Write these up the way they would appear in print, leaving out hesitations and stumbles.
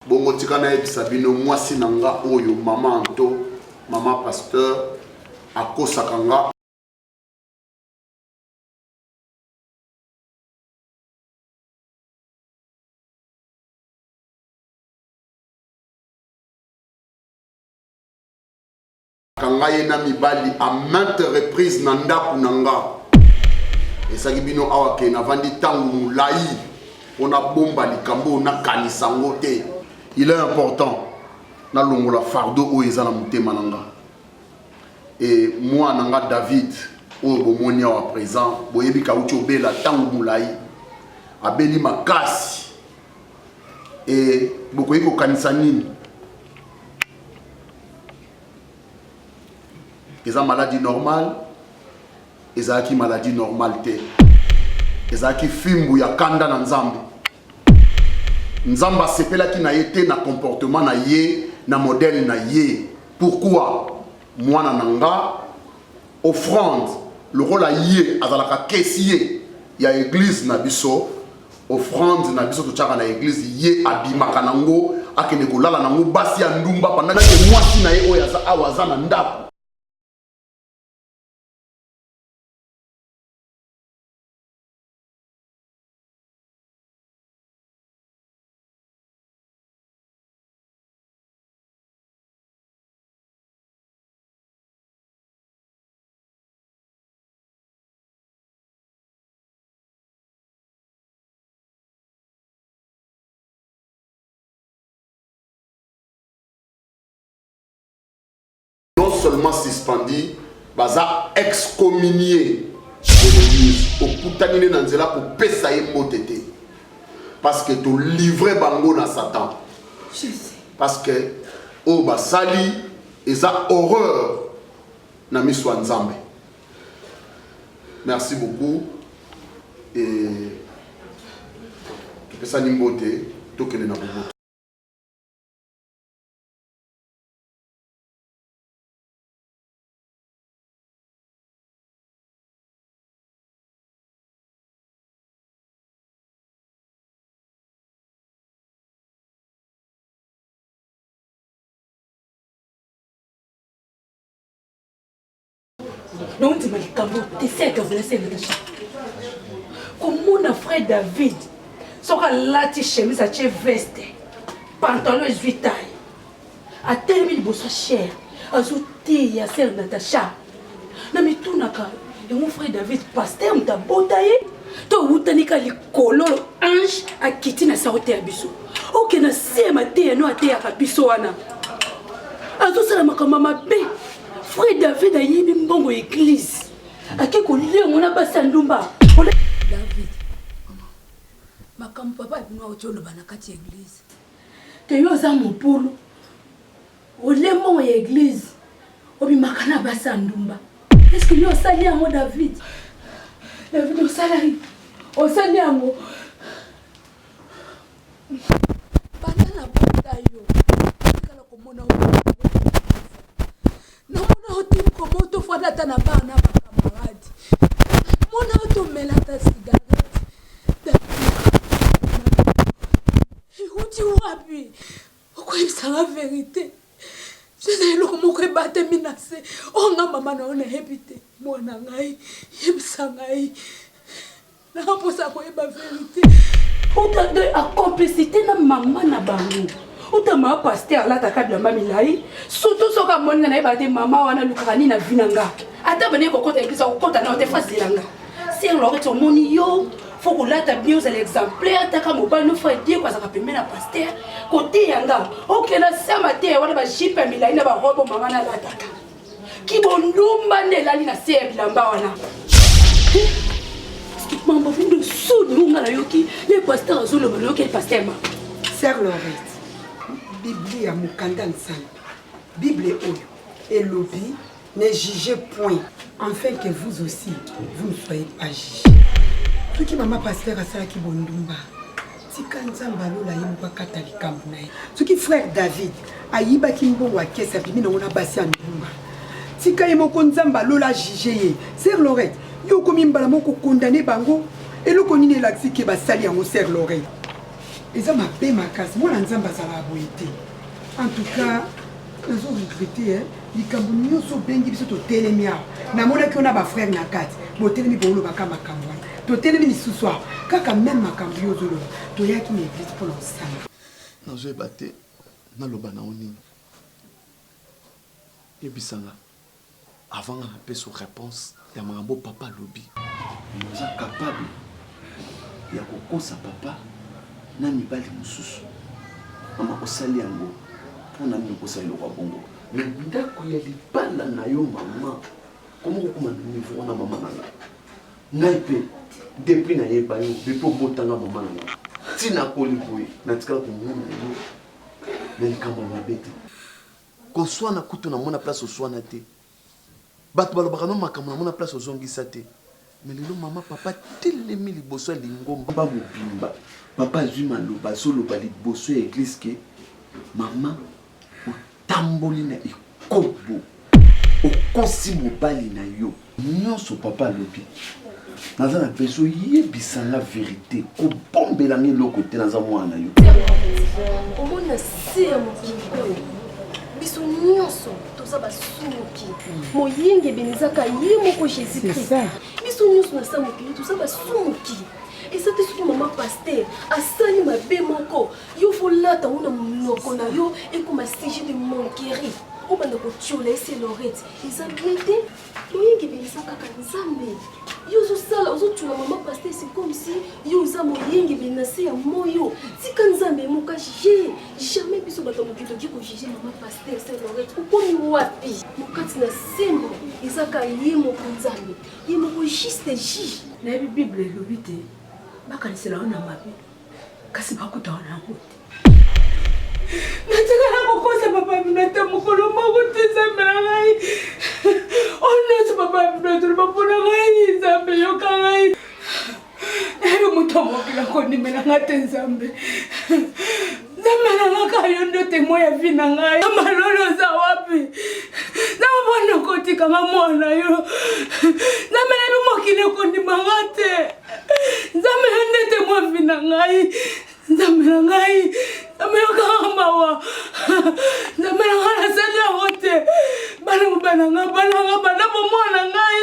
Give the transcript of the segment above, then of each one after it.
Bongo tikana ebisabino mwasi nanga oyo mama Anto, mama pasteur akosakanga kanga yena mibali à maintes reprises nanda kunanga. Et ça bino awa ke na vandi tangu mulai ona bomba likambo na kanisango te. Il est important na longola fardeau o ezana mutema nanga. Et moi nanga David o bomoni awa présent boyebi ka uti obela tangu mulai abeli makasi et bokoyi ko kanisa nini. Ils ont maladie normale, ils ont qui maladie normale té. Ils ont qui film ya kanda na nzambe. Nzamba sepela ki na yete na comportement na ye, na modèle na ye. Pourquoi? Moi nanga offrande, le rôle à ye azalaka kesiye ya église na biso, offrande na biso to chaka na église ye abimaka nango akene ko lala nango basi ya ndumba pendant que moi si na ye o yaza awaza na ndako. Non seulement suspendu, baza excommunié de l'église. Au poutanine nanzela pour pesaye motete. Parce que tu livres bango na Satan. Je sais. Parce que au basali eza horreur na miswa nzambe. Merci beaucoup et tu peux ça nimbote to kele na bobo. Non, tu m'as dit tu sais que vous laissez le chat. Comme mon frère David, sera là, tu chemise à tes veste, pantalon 8 tailles. À tel mille bosso cher, à zouti, à serre Natacha. Non, mais tout n'a qu'à. Et mon frère David, pasteur, m'a botaillé. Toi, vous tenez qu'à l'école, ange, à quitter na saoté à bisou. Ok, na c'est ma thé, non à thé à bisou, Anna. À tout ça, ma maman B. Frère David a yébi mbongo église. A qui collé on a pas sandumba. David. Ma comme papa est venu au tcholo banakati église. Que yo za mon polo. O le mon église. Obi makana ba sandumba. Est-ce que yo sali amo David? David o salari. O sali amo. Banana bota yo. Kala ko mona o. Comment tu fais ta na ba na ba camarade mon auto mela ta cigarette où tu wapi quoi ça la vérité c'est le comment que ba te menacer on nga mama na on habité mwana ngai yebisa ngai na pour ça ko ba vérité on t'a de complicité na mama na bango. Uta ma pasteur la takabla mamilai surtout soka monna na ibate mama wana lukani na vinanga ata bane ko kota église ko kota na te fasilanga si on l'aurait moni yo faut que là ta bien aux exemplaires ta comme ba no frère Dieu quoi ça kapembe na pasteur côté yanga OK na sama te wana ba jipe milai na ba robo mama na la taka ki bondumba ne lali na se bilamba wana mambo vindo sud lunga na yoki les pasteurs azolo ba yoki pasteur ma Sœur Laurette. Bible à Mukanda Nsana. Bible oyo. Et lobby, ne jugez point. Afin que vous aussi, vous ne soyez pas jugés. Tout qui maman pasteur à ça qui bondumba. Si kanzamba lola yimba katalika munaye. Tout qui frère David, ayiba kimbo wa kesa bimi na ona basi andumba. Si kayemo konzamba lola jugé. Sœur Laurette, yo komimba la moko condamné bango. Et le konine laxi ke basali yango Sœur Laurette. eza mabe makasi mwana nzambe azala boye te. En tout cas nazo regrete likambo nyonso obengi biso totelemi awa namonaki ona bafrère na kati botelemi boolobaka makambo wana totelemi lisusu awa kaka meme makambo yo ozoloba toyaki na église mpona osala nazoyeba te naloba na nini yebisanga avant nga napesa réponse ya makambo papa alobi oza capable ya kokosa papa na mibali mosusu mama osali yango mpona nini okosala eloko ya bongo me ndako ya libala na yo mama komo kokoma na niveau wana mama na ngai ngai mpe depuis nayeba yo bepo obotanga mama na ngai ntina koli boye natikala komona yo na likambo ya mabe te koswana kutu namona place oswana te bato balobaka no makambo namona place ozongisa te me lelo mama papa telemi liboso ya lingomba ba mobimba papa azwi maloba azoloba liboso ya eglise ke mama otamboli na ekobo okosi mobali na yo nyonso papa alobi naza na peso yebisanga vérité kobombelanga eloko te naza mwana na yo omona se ya mokili oyo biso nyonso toza basumuki moyenge ebenezaka ye moko jésus-christ biso nyonso na sa mokili toza basumuki eza te soki mama paster asali mabe moko yo folata ngo na monoko na yo ekoma sujet de monkeri obanda kotiola ese lorete eza bie te moyenge ebeneza kaka nzambe yo ozosala ozotula mama paster c'est comme si yo oza moyenge ebene na se ya moyo tika nzambe moka jamais biso bato ya mokili toki kojuge mama paster se lorete okomi wapi mokati na sembo ezaka ye moko nzambe ye moko juste juge nayebi bible elobi te bakanisela wana mabe kasi bakutaka nango te natikala kokosa papa bino te mokolo moko te nzambe na ngai onoso papa bino toloba mpona ngai nzambe yoka ngai nayebi moto mokili akondimela nga te nzambe nzambe na nga kaka yo ndo temo ya vi na ngai malolo oza wapi nzambe mpona kotikanga mwana yo nzambe nayebi mokili ekondima nga te nzambe yo nde temo ya vi na ngai nzambe na ngai nzambe yokanga mawa nzambe na ngai nasali yango te bana mobananga bananga bana bomwana ngai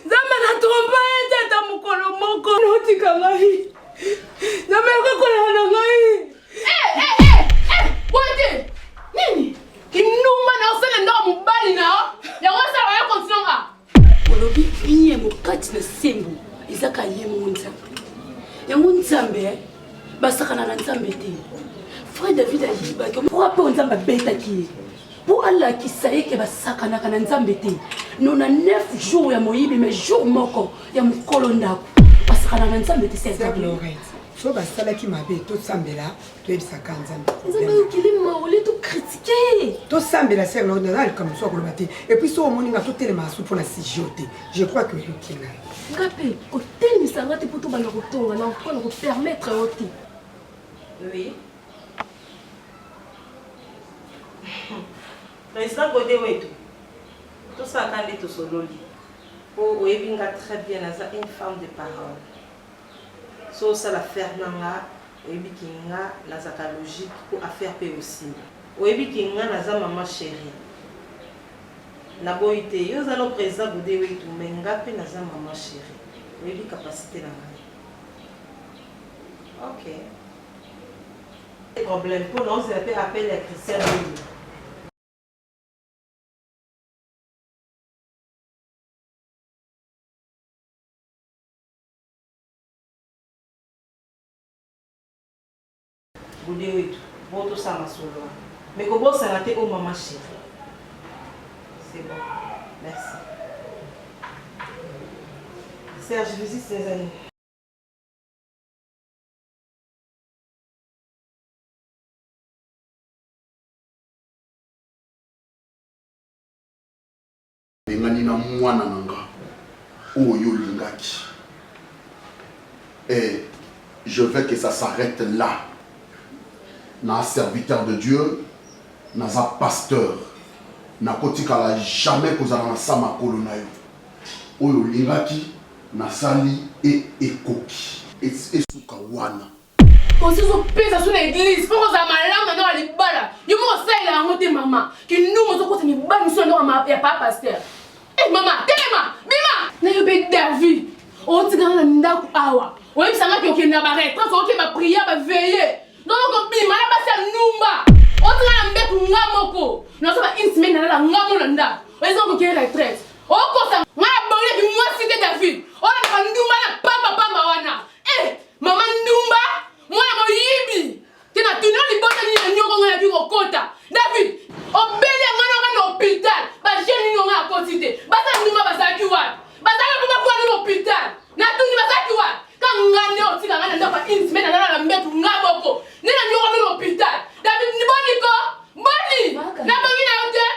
nzambe natrompa ye te ata mokolo moko naotika ngai nzambe yokakolaka na ngai bote nini kinumba na osala ndako mobali na yango osala oya kontinonga olobi bien mokati na sembo ezaka ye mo nzambe yango nzambe basakana na nzambe te frère david ayibaki mpo ape nzambe abetaki ye mpo alakisa ye ke basakanaka na nzambe te nona 9 jours ya moyibi mais jour moko ya mokolo ndako basakana na nzambe te Lorette so basalaki mabe tosambela toyebisaka nzambe nzambe yokili maole tokritike tosambela ser Lorette naza likambo so akoloba te epuis so omoninga totelema asu mpona sije te je crois que oyoki ngai nga mpe kotelemisa te mpo tobanda kotonga na mpona kopermettre yo te. Oui. Président Godé wetu. Tout ça quand il est au sololi. Pour Oebinga très bien, naza une femme de parole. So ça la faire nanga, Oebikinga nazaka logique pour affaire pe aussi. Oebikinga naza maman chérie. Na boite yo za le président Godé wetu menga pe naza maman chérie. Oebi capacité nanga. OK. Problème pour nous, c'est appelé appel les chrétiens. Vous dites tout, tout ça m'a sauvé. Mais comment ça a été au maman chérie? C'est bon, merci. Serge, visite ses amis. Nina mwana nanga oyo lingaki. Et je veux que ça s'arrête là. Na serviteur de Dieu, na za pasteur, na kotikala jamais kozala na sama kolona yo. Oyo lingaki na sali et ekoki. Et suka wana. Aussi pesa sur l'église, faut que ça malama dans les balles. Yo mo ça il a monté maman. Qui nous mo ko ni ba mission dans ma pas pasteur. Eh maman, telema, bima. Na yo be David. O ti gana ndako awa. O yi sanga ki okenda ba retraite, o ki ba prière ba veiller. Non ko bima la ba sa numba. O ti gana mbeku ngamoko. Non so ba insime na la ngamo na nda. O yi ko ki retraite. O ko sa ngana bolé bi moi cité David. O na ndumba na pamba wana. Eh, maman ndumba. Moi na moyibi. Tina tuno li bota ni nyoko ngana bi ko kota. David, o bele ngana ngana hôpital. Ba jeni ngana akotite. Ba sa ndumba ba sa kiwa. Ba sa ko ba kwa ni hôpital. Na tuni ba sa kiwa. Ka ngane o tika ngana ndapa insime na na mbetu ngaboko. Ni na nyoko ni hôpital. David ni boni ko. Boni. Na bangi na ote.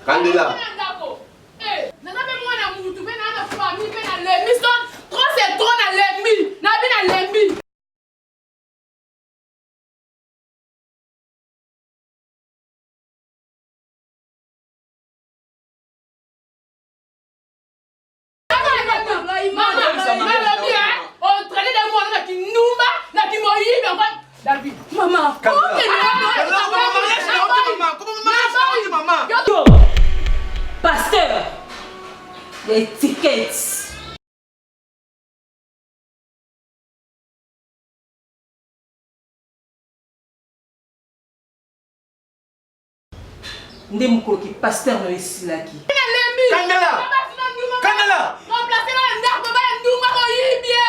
Candela. Eh, na na be mwana mutu be na na famille be na lemi son trop c'est trop na lemi. Na be na lemi. Pasteur, les tickets. Ndemko ki pasteur no isilaki. Candela. Candela. Remplacer la ndako ba nduma ko yibie.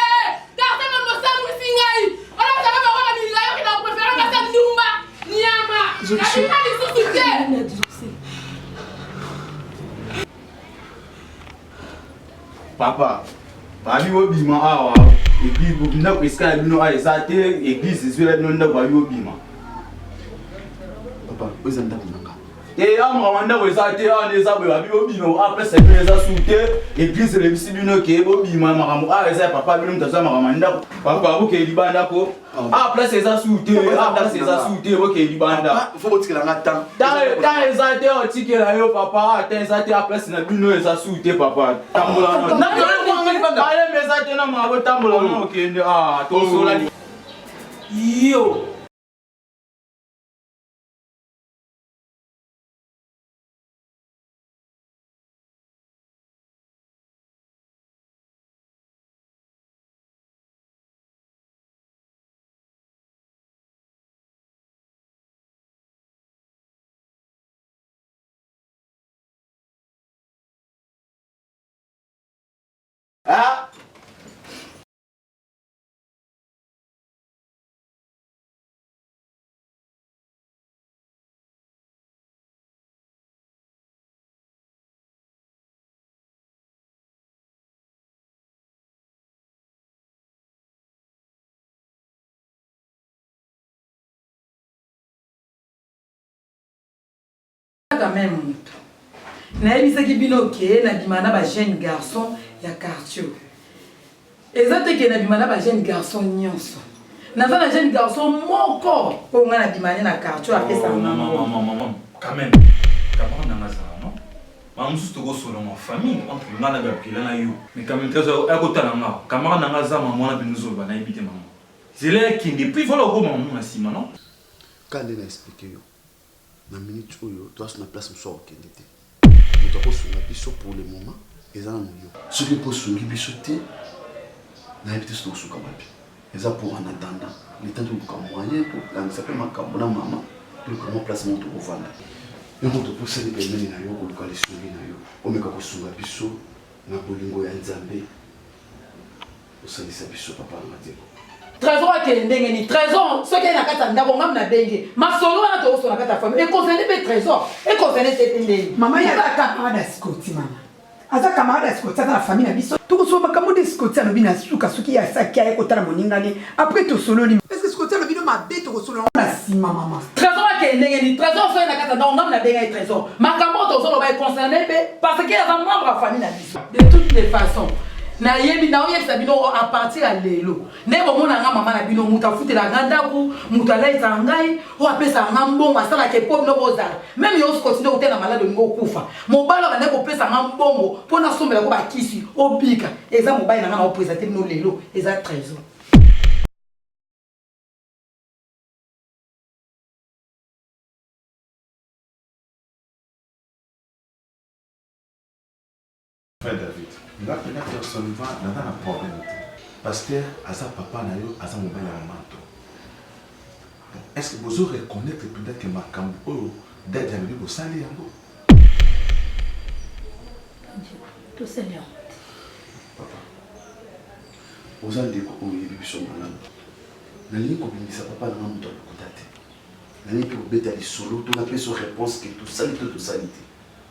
Garde mo mo samu singai. Ona sa ba ko mi la yo ki na préfère ba sa ndumba. Nyama. Na bi na li susute. Papa, babi obima awa. Église bobina ko iska bino a ezate église ezwela bino ndako babi obima. Papa, ozanda kunanga. Et amra ndako ezate a neza boy babi obima après c'est que eza soute église le bisi bino ke obima makambo a eza papa bino mutaza makambo ndako. Papa boke libanda ko. Après c'est eza soute, après c'est eza soute boke libanda. Faut que tu la temps. Dans ezate o tikela yo papa attends ezate après c'est na bino eza soute papa. Tambola no. Ale ezate na mabo tambola no okende to sola ni. Yo. Ah. Quand même mutu. Nayebisaki bino ke na bimana ba jeune garçon ya quartier. Ezate ke na bimana ba jeune garçon nyonso. Naza na jeune garçon moko po nga na bimane na quartier apesa maman quand même. Comment on a ça non? Maman juste go solo ma famille entre nga na gapila na yo. Mais quand même très à côté na nga. Kamara na nga za maman na binozo ba na ibite maman. C'est là qui depuis voilà ko maman na sima non? Quand elle a expliqué yo. Na minute oyo toi sur la place mso okende te. Nous avons sur la biso pour le moment et ça nous yo. Ce qui pour sur biso te na habité sur suka babi. Et ça pour en attendant le temps de comme moyen pour la s'appelle ma kabona maman pour comment placement to vendre. Et on te pousser les meni na yo ko lokali sur na yo. O meka ko sunga biso na bolingo ya Nzambe. O salisa biso papa na matiko. Trésor akende ndenge ni trésor soki na kata ndako ngam na benge masolo wana to so na kata famille et concerne pe trésor et concerne cette ndenge maman ya camarade Scotty mama aza camarade Scotty na famille na biso to so makambo de Scotty no bina suka soki ya sakia ya kotala moningani après to solo ni est-ce que Scotty no bino mabe to solo na si mama trésor akende ndenge ni trésor soki na kata ndako ngam na benge trésor makambo to solo ba concerne pe parce que ya membre ya famille na biso de toutes les façons na yebi na oyebisa bino à partir ya lelo nde bomona nga mama na bino mutu afutela nga ndako mutu alaisaka ngai oyo apesaka nga mbongo asalaka epo bino bozala meme yo osikotinde kotela malade olingi okufa mobali oyo bande kopesa nga mbongo mpo nasombelako bakisi obika eza mobali na nga na opresente bino lelo eza trésor. Frère David, nga pena personnellement nanga na problème te parce que aza papa na yo aza mobali ya maman to. Est-ce que vous aurez reconnaître peut-être que makambo oyo dadi alobi bosali yango? tosali yango papa oza ndeko oyo oyebi biso malamu nalingi kobimisa papa nanga moto alokuta te nalingi mpe kobeta lisolo to napesa réponse ke tosali to tosali te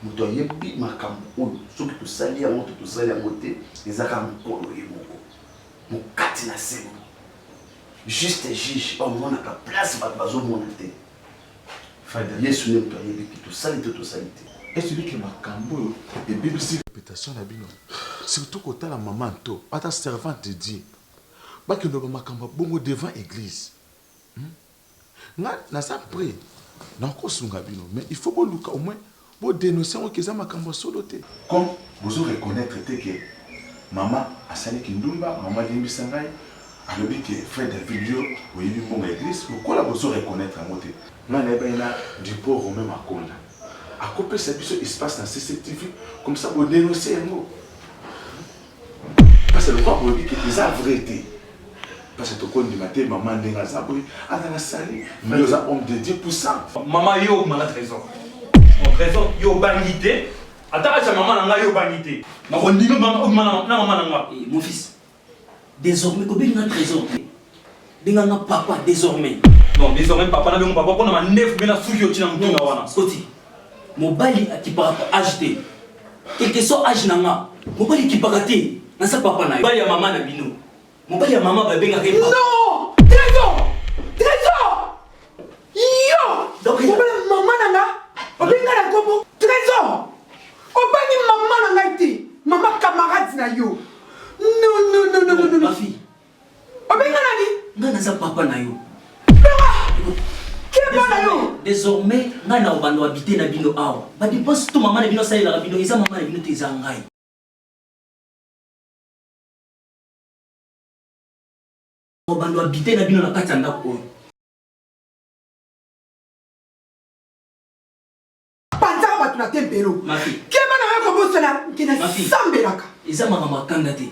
moto ayebi makambo oyo soki tosali yango to tosali yango te ezaka mokolo ye moko mokati na sembo juste juge omonaka place bato bazomona te yesu nde moto ayebi ke tosali to tosali te esobi ke makambo oyo ebebisi réputation na bino surtout kotala mama nto ata servante de dieu bakende bamakambo bongo devant église nga naza prêt nakosunga bino mais il faut boluka au moins pour dénoncer que ça m'a cambo solo te. Comme vous aurez reconnaître que maman a sali kindumba, maman limbisa ngai, alobi que frère David yo oyebi bongo église, pourquoi vous aurez reconnaître à monter. Nga na bena du pauvre même à Konda. À couper ce biso espace dans CCTV comme ça pour dénoncer un mot. Parce que le quoi vous dit que c'est vrai. Parce que tout le monde dit maman ndenga zaboy, ana la sali, mais vous êtes homme de Dieu pour ça. Maman yo malade trésor. Mon trésor, yo banité. Attends, maman nanga yo banité. Mon fils, désormais, combien de trésor? Benga papa, désormais. Non, désormais, papa, n'a pas papa, on a 9 bena souki au tina moutouna wana. Scotty, mon bali qui par rapport à âge, quel que soit âge nanga, mon bali qui par raté, n'a sa papa na. Bali à maman na bino. Mon bali à maman va benga papa. Non! Trésor! Trésor! Yo! Donc, maman nanga, obenga na kombo. Trésor! Obengi maman nanga ite. Maman camarade na yo. Non. Ma fille. Obenga nani? Nga na sa papa na yo. Désormais, nga na obando habiter na bino awa. Ba dépense tout maman na bino sali la bino, eza maman na bino te zangai. Obando habiter na bino na kati anda ko. Panza ba tuna tempero. Ma fille. Kema na ko bosana kina sambelaka. Eza maman kanda te.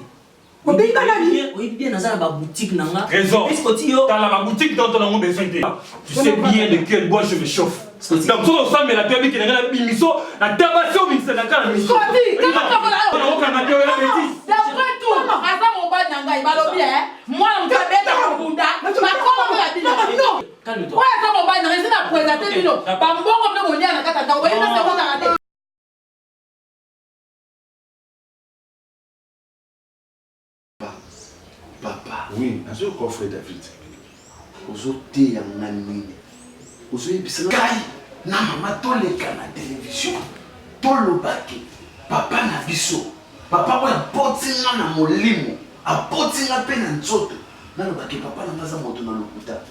Obenga nani? Oui, bien dans la boutique nanga. Trésor. Dans la boutique dont on a besoin de. Tu sais bien de quel bois je me chauffe. Donc tout ensemble la télé qui n'a bimiso, la tabassion bimisa na kana miso. Scotty, comment ça va là? On a dit la bêtise. D'après tout, asa mon bas nanga ibalo bien. Moi on va bête à bunda. Ma comment la bino? Non. Calme-toi. Ouais, ça mon bas nanga c'est na présenter bino. Ba mbongo mne monia na kata nda. Ouais, ça c'est quoi raté? Papa, oui, je suis coffre David. Ozote ya nani. Ozoyebisa kai na mama toleka na télévision. Tolobaki papa na biso. Papa oya potinga na molimo, apotinga pe na nzoto. Nalobaki papa na ngaza moto na lokuta.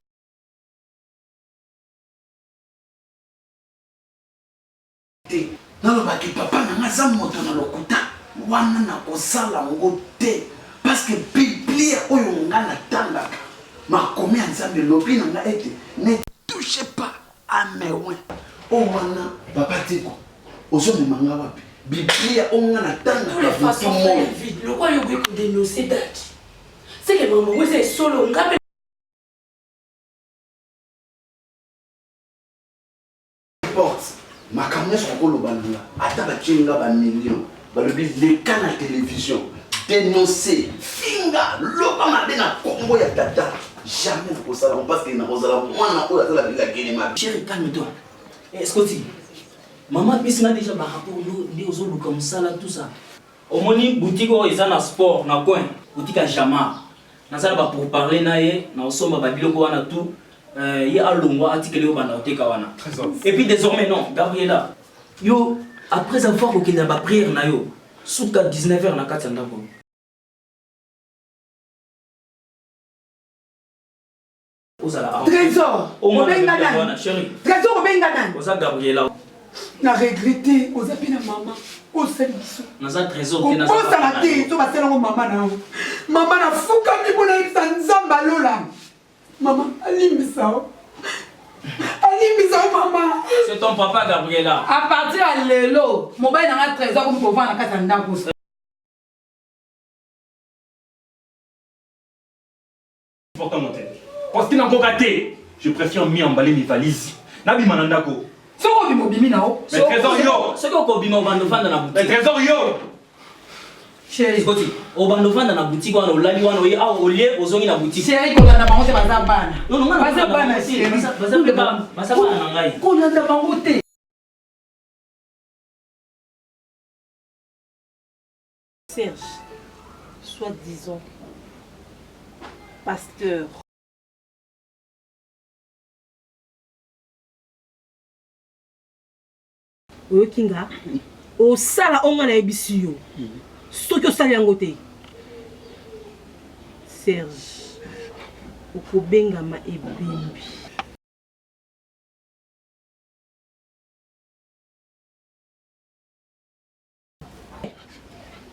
Te, nalobaki papa na ngaza moto na lokuta. Wana na kosala ngo te. Parce que Biblia oyo nga natanga makomi ya Nzambe lobi nanga ete ne touchez pas à mes oins. O wana papa tiko ozomema nga wapi? Biblia oyo nga natanga De toute façon, vite. Le quoi il faut dénoncer date. C'est que maman, c'est solo. porte makambo nyonso kokoloba nanga ata batie nga bamillion balobi leka na télévision dénoncer finga loba mabe na kombo ya tata jamais na kosala parce que na kozala mwana oyo azala bila kelema. Chérie, calme-toi. Scotty, maman pisi nga déjà ba rapport ndi ozoluka musala tout ça. Omoni boutique oyo eza na sport na coin, boutique à Jama. Nazala ba pour parler na ye, na osomba ba biloko wana tout. Il a longwa article yo bana oteka wana. Et puis désormais non, Gabriela. Yo après avoir aucune ba prière na yo, souka 19h na katanda ko. Trésor, Trésor, Oza Gabriela. na regretté, oza pina maman, o service. Naza Trésor Ko posa na te, to ba sela ngo maman na. Maman na fuka mi bona isa nzamba lola. Maman, alimbisa. Alimbisa maman. C'est ton papa Gabriela. À partir de l'élo, mon bain dans un trésor comme pour voir la carte en dagos. Important mon tête. Parce qu'il n'a pas gâté. Je préfère m'y emballer mes valises. Nabi Manandako. So ko bimo bimi na o. Mais trésor yo. Ce que bimo bando vanda na boutique. Mais trésor yo. Chérie, Scotty, o bando vanda na boutique wana olali wana oye a olie ozongi na boutique. chérie ko landa bango te baza bana. Non non, baza bana chérie. Baza bana na ngai. Ko landa bango te. Serge, soi-disant, pasteur. Oyokinga, osala onga na ebisi yo. Soki osali yango te. Serge, okobengama ebembi.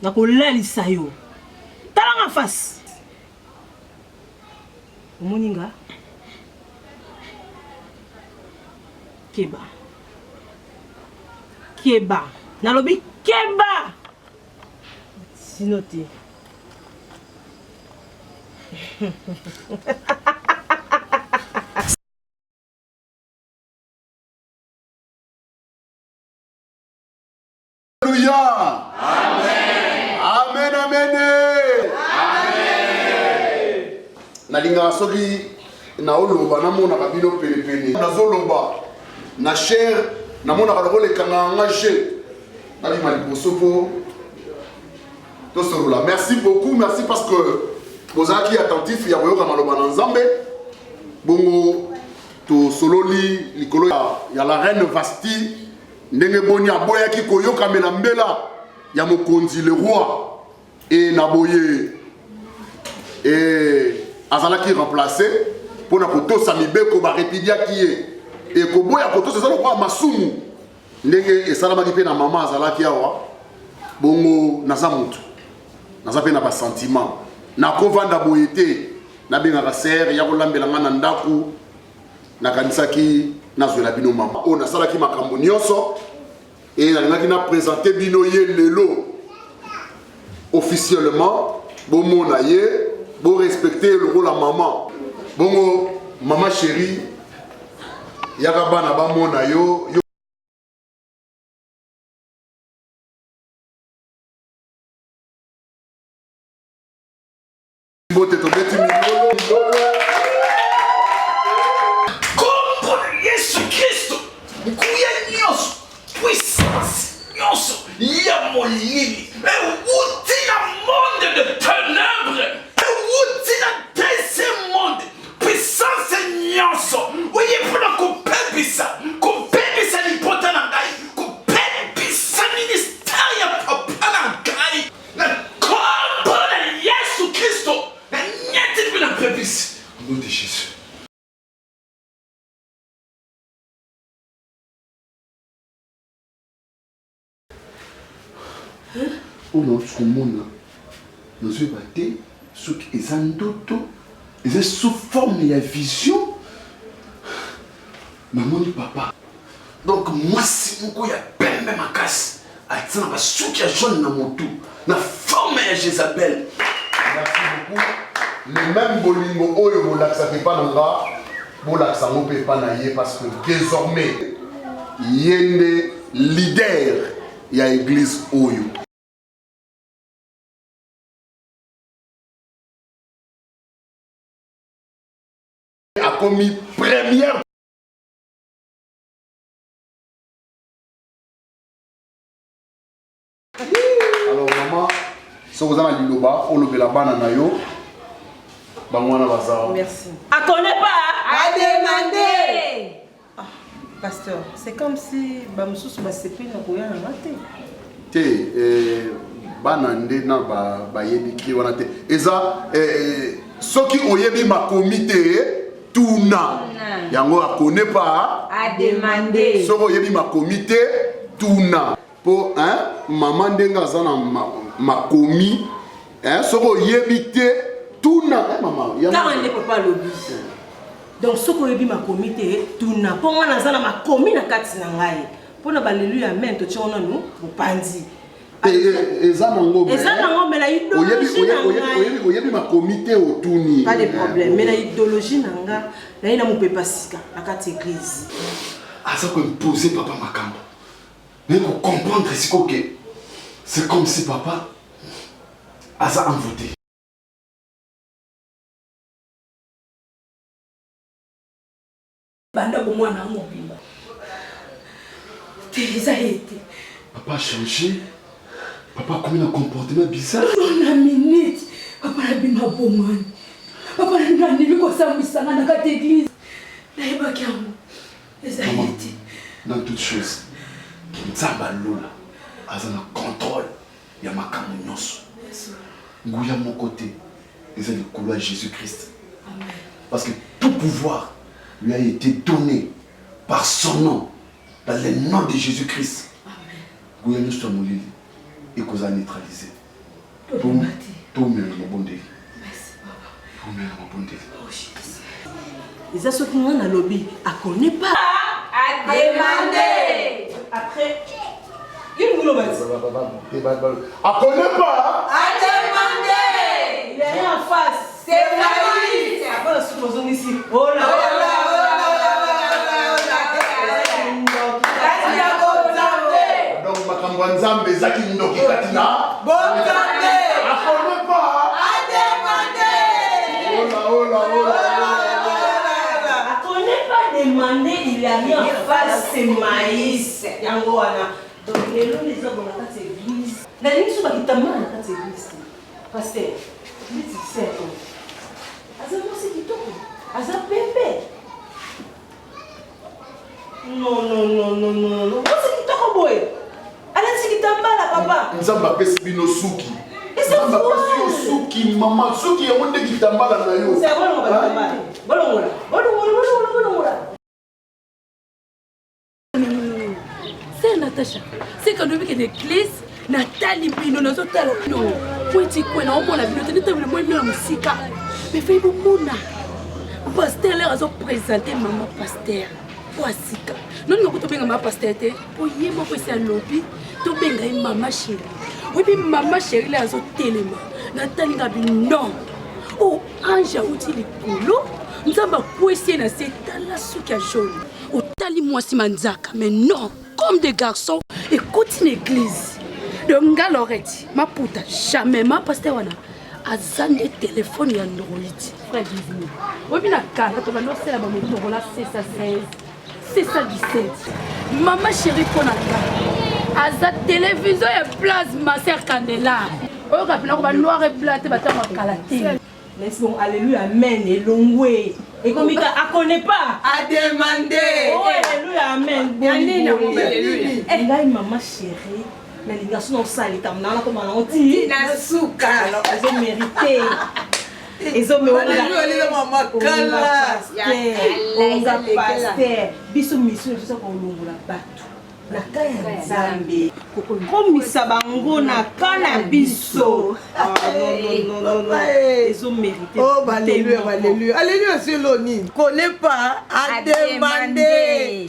Nakolalisa yo. Talanga face. Omoninga. Keba. Keba. Nalobi keba. Sinote. Alléluia. Amen, amen. Nalinga soki na oloba na mona kabino pelepele. Nazoloba na cher na mona ka le kanga je. Nabi mali posopo. Tosorola. Merci beaucoup, merci parce que vous êtes attentifs ya boyoka maloba na Nzambe. Bongo to sololi likolo ya la reine Vasti ndenge boni aboya ki koyoka melambela ya mokonzi le roi et naboye et azalaki remplacé pour na kotosa mibeko ba repidia kiye et koboya kotosa ça kwa masumu ndenge esalamaki pe na mama azalaki awa bongo naza mutu naza pe na ba sentiment na kovanda boyete na benga ser ya kolambela nga na ndaku na kanisaki nazwela bino mama o nasalaki makambo nyonso et nalingaki na présenter bino ye lelo officiellement bomona ye bo respecter le rôle la maman bongo maman chérie yaka bana bamona yo bote tobeti milolo Yesu Kristo kuya nyonso puissance nyonso ya molili euti na monde de ténèbres euti na deuxième monde puissance nyonso oye mpona kopepisa lipota na ngai kopepisa ministère ya papa na ngai na kombo na Yesu Kristo na nyeti na pepisi nom de Jésus. oyo tokomona nazoyeba te soki eza ndoto eza sous forme ya vision namoni papa donc mwasi moko ya pembe makasi atia na basuki ya jaune na motu na forme ya Jézabel. Merci beaucoup. Le même bolingo oyo bolakisaka epa na nga bolakisa ngo mpe epa na ye parce que désormais ye nde leader ya église oyo. A commis première. Alors maman, si vous avez liloba, on le la banane na yo. Bangwana bazar. Merci. À connaît pas, À demander. Ah, pasteur, c'est comme si Bamsous m'a séparé na koya na maté. Te banande na ba yebi ki wana te. Eza soki oyebi ma comité tuna yango a connaît pas a demandé soko yebi ma comité tuna po maman ndenga za na makomi soko yebi te tuna maman car ne peut pas lobby donc soko yebi ma comité tuna po nga na za na makomi na kati na ngai po na balelu amen to tiona nous opandi eza nango mais la idéologie oyebi ma comité otuni pas de problème mais la idéologie nanga na ina mo pepa sika na kati église asa ko imposer papa makambo mais pour comprendre que c'est comme si papa asa envoûté banda ko mwana mobimba Teresa été papa a changé. Papa a commis un comportement bizarre. Una minute. Papa a bima bomani. Papa a nani ko sambisanga na kati église. Na yeba kiamu. Ezaïti. Dans toutes choses, Nzamba Lola a un contrôle. Il y a ma camouflage. Gouya mon côté. Ils ont le couloir Jésus-Christ. Parce que tout pouvoir lui a été donné par son nom, dans le nom de Jésus-Christ. Gouya nous sommes au lit. Et qu'on a neutralisé. Tout le monde est bon délire. Merci, papa. Tout le monde est bon délire. Oh, Jésus. Les associations dans le lobby, à connaît pas. à demander. Après, il nous le dit. À connaît pas. À demander. Il est rien en face. C'est Maïs. Après, la supposons ici. Oh là là. Nzambe ezaki ndoki katina Bonzambe akone pas a demandé. Akone pas demander, il a mis en face c'est Maïs. Yango wana. Donc les lois les hommes dans cette église. La ligne sur la kitama dans cette église. Pasteur, il dit c'est quoi? Azamo c'est kitoko. Azam bébé. Non. C'est kitoko boy. Allez, kitambala papa. Nzamba pesi bino suki. Nzamba pesi suki maman suki ya monde kitambala na yo. C'est bon kitambala. Bolongola. C'est Natacha. C'est quand on dit que l'église Nathalie bino nazotala no. Poeti kwena omona bino tete bino mo bino musika. Mais fait bomona. Pasteur là azo présenter maman pasteur. Poasika. Non nga kuto benga maman pasteur te. Oye mo ko esa lobby. To benga maman chérie. Oui bi maman chérie là azo telema. Nathalie nga bino. Oh ange outi likolo. Nzamba kwesi na setala suka jaune. Otali mwasi manzaka mais non. Comme des garçons, écoute une église. De Ngaloreti, ma puta, jamais ma pasteur wana. Azande téléphone et Android. Frère Disney. Oui, bien, la carte, on va nous faire la Motorola 616, 617. Maman chérie, qu'on a Aza télévision et plasma, c'est candela. Oh, on va noir et blanc, tu vas t'en calater. Laisse bon, alléluia, amen, et long way. Et comme il ne connaît pas, À demander. oh, alléluia, amen. Et là, maman chérie, mais les garçons ont ça, ils ont comme on dit. Na suka. Ils ont mérité. Ils ont mérité. On a pasteur. Bisous, mission, c'est ça qu'on ouvre la bateau. La kaya Nzambe. Komisa bango na kana biso. Non. Ils ont mérité. Oh, alléluia. Alléluia, c'est l'oni. Connais pas à demander.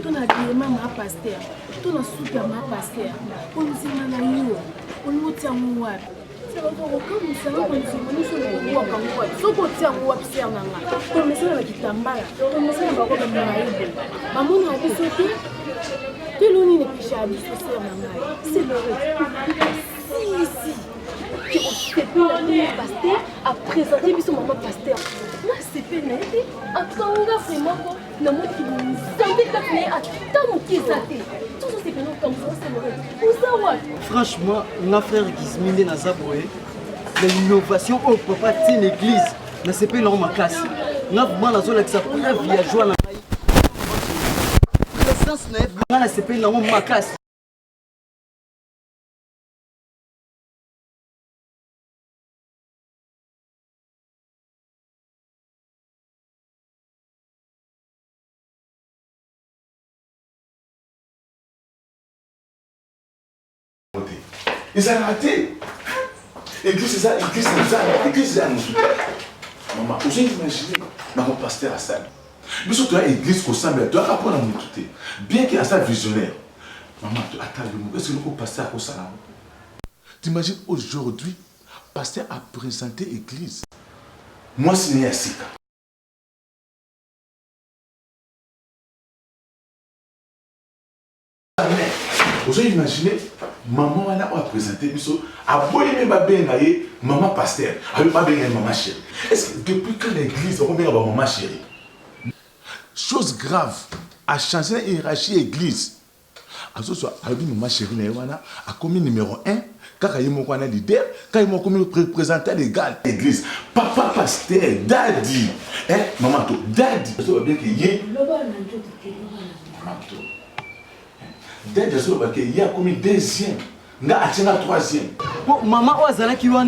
Tona diema ma pasteur, tona super ma pasteur. On zima na yo, on motia mo wapi. C'est comme ça on zima sur le roi bango. Soko tia mo wapi ser nanga. On mesana na kitambala, on mesana ba ko na mayibo. Maman na biso te. Teloni ne pisha biso ser nanga. C'est le reste. Si. Que on s'est bien pasteur a présenté biso maman pasteur. Na c'est pénalité. Akanga vraiment ko na mo ki Nzambe kakne atamu kizate. Tout ça c'est que nous comme ça c'est le reste. Franchement, mon frère Gizminde Nazaboé, l'innovation au papa tient l'église, n'a pas l'homme en classe. N'a pas la zone avec sa première villageoise. présence na nga na sepeli nango makasi. Ils ont raté. Église, c'est ça, église, maman, vous imaginez, maman pasteur à ça. Mais surtout, l'église qu'on semble, tu dois apprendre à nous tout. Bien qu'il y ait ça visionnaire. Maman, attends le mot. Est-ce que le pasteur a ça? T'imagines aujourd'hui, pasteur a présenté l'église. Moi, c'est né à Sika. Vous imaginez, maman a présenté, a beau aimer ma belle, maman pasteur, avec ma belle maman chérie. Est-ce que depuis que l'église a remis maman chérie? Chose grave, a changé la hiérarchie de l'église. Alors, maman chérie, a commis numéro 1, quand il y a un leader, quand il y a un représentant légal de l'église. Papa pasteur, daddy, maman, daddy. Ça va bien qu'il y ait. Dès il y a comme deuxième, il y a un troisième. Maman, qui a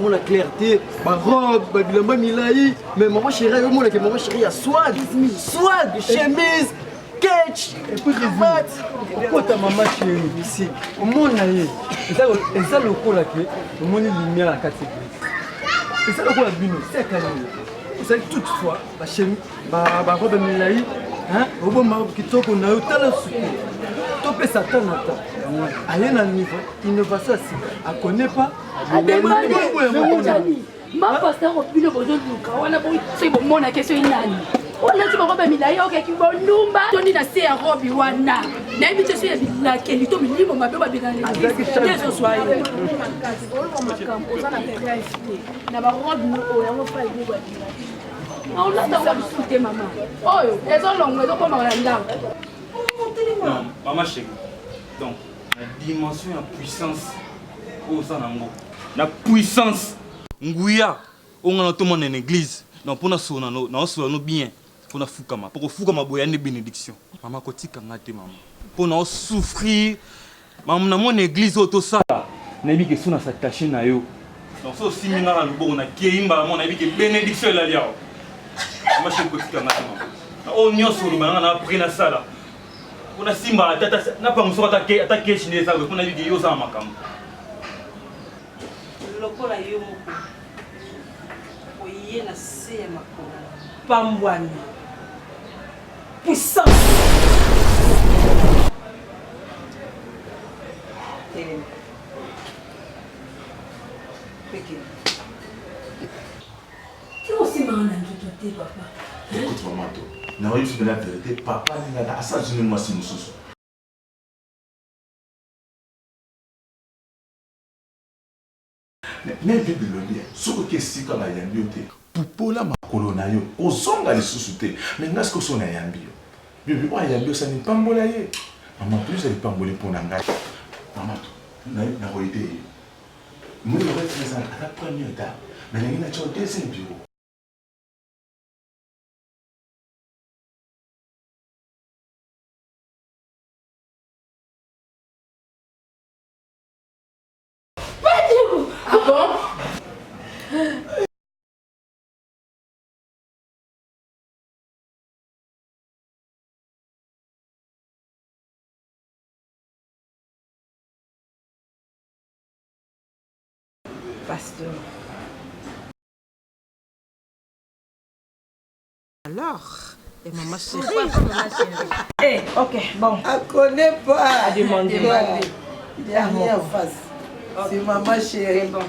la clarté, ma robe, bilamba milai, mais maman chérie, maman chérie a swag, chemise, catch, cravate. Pourquoi ta maman chérie ici? Au monde, et ça le coup là, au monde il lumière à 4 secondes. Et ça le coup là, c'est calme. C'est toutefois, ma chérie, ma robe milai, hein, au moment qui toque, on a eu tant de soucis. Topé Satan attend. Elle est dans le niveau. Innovation, elle ne connaît pas. Ma pasteur au plus de besoin de Luca. On a c'est bon, mon question est nani. On a dit ma robe milayo qui bon numba. Tony na c'est robe wana. Na invite sur la kelito minimo ma beba bien les. Bien ce soir. Na ba robe no o ya mo fa ile kwa. On l'a dans le soutien maman. Oh, elles ont longue, elles ont pas mal d'argent. Non, maman chérie. Donc, la dimension de puissance, la puissance, nguya, on a tout le monde en église. Donc, pour nous bien, pour nous fukama, pour fukama boyane bénédiction. Maman koti kangate maman. Pour nous souffrir, maman na mon église auto ça. Na bi que sona s'attacher na yo. Donc, ça aussi mina na lubo na keimba mon abi que bénédiction la liao. Maman chérie koti kangate maman. On nyoso maman na pris na ça là. On a simba tata na pas muso attaquer chine ça on a dit yo ça makam lokola yo moko oye na se makolo pambwani puissance Qui aussi m'a rendu tout papa? Écoute maman, na oui la vérité, papa n'a pas ça je ne moi c'est mususu. Mais Bible le dit, ce que c'est comme la yambi pour pola makolo na yo, ozonga les sous-soutés. Mais n'est-ce que son yambi? Bible wa yambi ça n'est pas mbolaye. Maman plus elle pas mbolé pour nanga. Maman na roité. Moi je vais faire à la première dame. Mais il y a une deuxième bureau. Ah bon? Pasteur. Alors, et maman chérie. Eh, ok, bon. Elle connaît pas. À demander. Dernière en face. C'est maman chérie. Bon.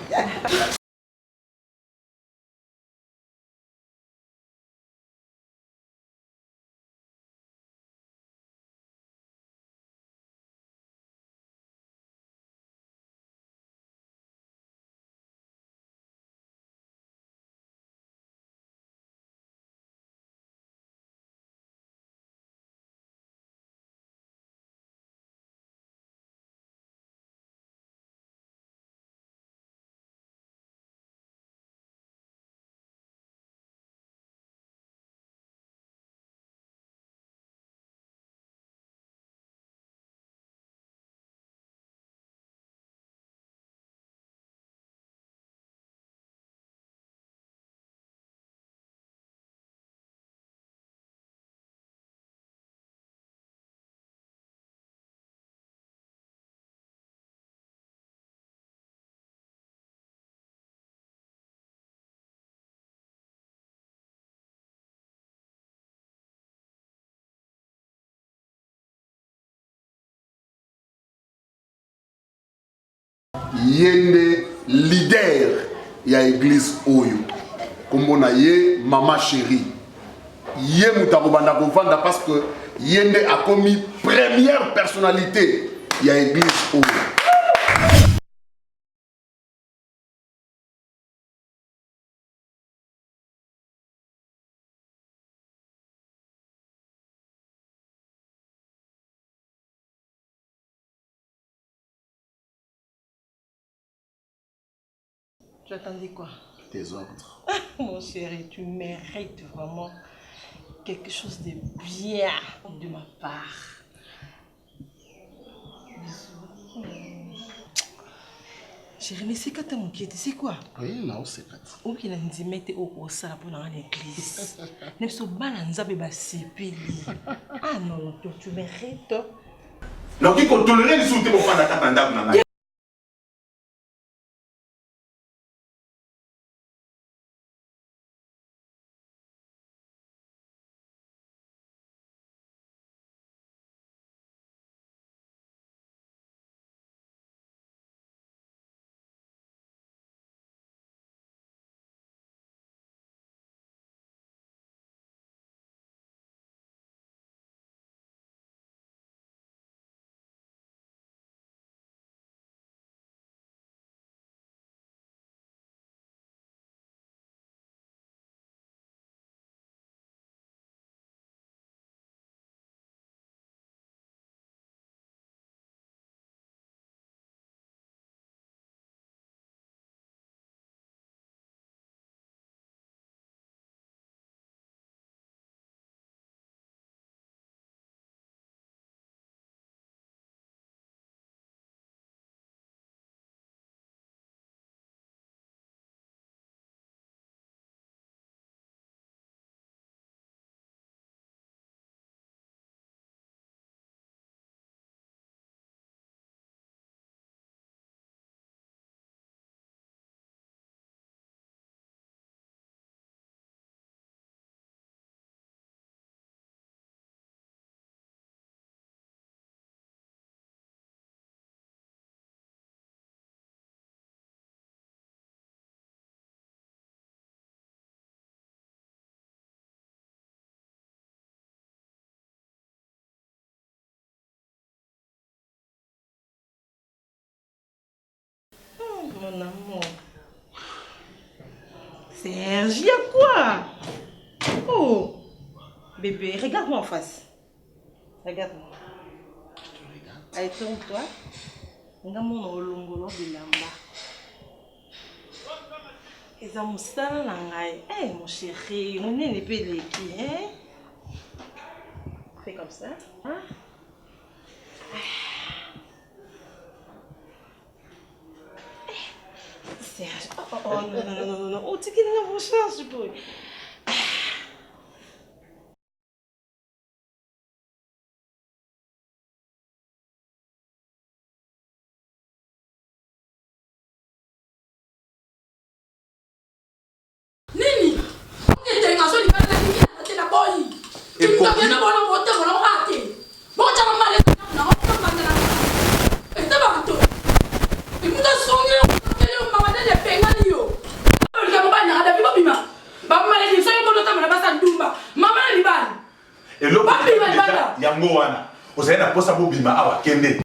yende leader ya église oyo kombo na ye mama chérie ye mutako banda kovanda parce que yende a commis première personnalité ya église oyo. Tu attendais quoi? Tes ordres. Mon chéri, tu mérites vraiment quelque chose de bien de ma part. Bisous. Chéri, mais c'est quand t'es mon quête, c'est quoi? Oui, là, c'est pas. Ou qu'il a dit, mettez au sala pour l'église. Ne se balanza beba sepeli. Ah non, tu mérites. Donc, il faut tolérer les sous-titres pour faire la catanda. Mon amour. Serge, il y a quoi? Oh, bébé, regarde-moi en face. Regarde-moi. Allez, tourne-toi. Regarde mon olongolo bilamba. Et ça me sale l'angaï. Eh, mon chéri, mon nez n'est pas l'équipe, hein? Fais comme ça. Hein? Serge, oh non. Oh, tu n'as pas de chance, boy. Nini? Okay, ngaso di bana ni tena boy. Timka bana bona bote bona hati. Bocha na male na hokka bana. Esta bato. Imuta songe kele mama de penga liyo. Oli ka bana ada biba bima. Ba male ni so yobono tamana basa ndumba. Mama ni bana. Et l'autre, yango wana. Ozaina posa bobima awa kende.